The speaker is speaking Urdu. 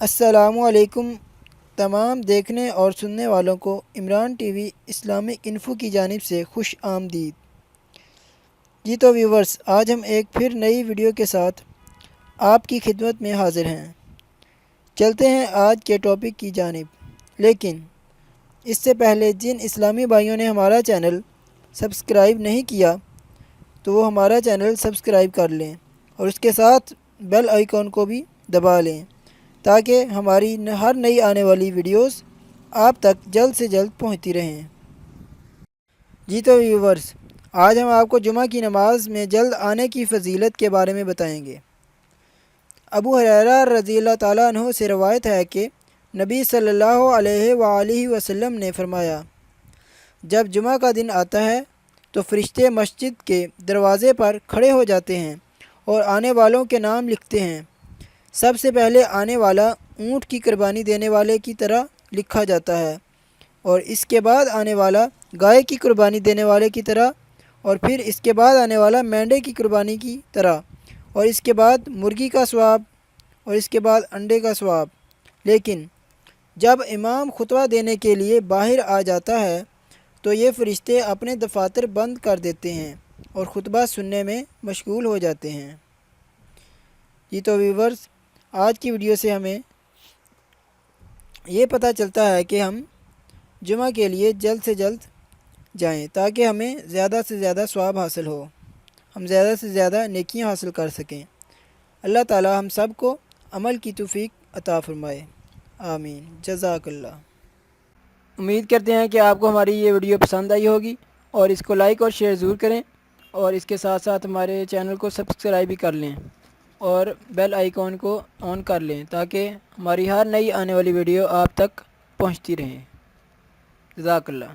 السلام علیکم تمام دیکھنے اور سننے والوں کو Imran T V Islamic info کی جانب سے خوش آمدید۔ جی تو ویورز، آج ہم ایک پھر نئی ویڈیو کے ساتھ آپ کی خدمت میں حاضر ہیں۔ چلتے ہیں آج کے ٹاپک کی جانب، لیکن اس سے پہلے جن اسلامی بھائیوں نے ہمارا چینل سبسکرائب نہیں کیا تو وہ ہمارا چینل سبسکرائب کر لیں اور اس کے ساتھ بیل آئیکن کو بھی دبا لیں تاکہ ہماری ہر نئی آنے والی ویڈیوز آپ تک جلد سے جلد پہنچتی رہیں۔ جی تو ویورز، آج ہم آپ کو جمعہ کی نماز میں جلد آنے کی فضیلت کے بارے میں بتائیں گے۔ ابو ہریرہ رضی اللہ تعالیٰ عنہ سے روایت ہے کہ نبی صلی اللہ علیہ وآلہ وسلم نے فرمایا، جب جمعہ کا دن آتا ہے تو فرشتے مسجد کے دروازے پر کھڑے ہو جاتے ہیں اور آنے والوں کے نام لکھتے ہیں۔ سب سے پہلے آنے والا اونٹ کی قربانی دینے والے کی طرح لکھا جاتا ہے، اور اس کے بعد آنے والا گائے کی قربانی دینے والے کی طرح، اور پھر اس کے بعد آنے والا مینڈے کی قربانی کی طرح، اور اس کے بعد مرغی کا ثواب، اور اس کے بعد انڈے کا ثواب۔ لیکن جب امام خطبہ دینے کے لیے باہر آ جاتا ہے تو یہ فرشتے اپنے دفاتر بند کر دیتے ہیں اور خطبہ سننے میں مشغول ہو جاتے ہیں۔ جی تو ویورز، آج کی ویڈیو سے ہمیں یہ پتہ چلتا ہے کہ ہم جمعہ کے لیے جلد سے جلد جائیں تاکہ ہمیں زیادہ سے زیادہ ثواب حاصل ہو، ہم زیادہ سے زیادہ نیکیاں حاصل کر سکیں۔ اللہ تعالی ہم سب کو عمل کی توفیق عطا فرمائے، آمین، جزاک اللہ۔ امید کرتے ہیں کہ آپ کو ہماری یہ ویڈیو پسند آئی ہوگی، اور اس کو لائک اور شیئر ضرور کریں، اور اس کے ساتھ ساتھ ہمارے چینل کو سبسکرائب بھی کر لیں اور بیل آئیکن کو آن کر لیں تاکہ ہماری ہر نئی آنے والی ویڈیو آپ تک پہنچتی رہیں۔ جزاک اللہ۔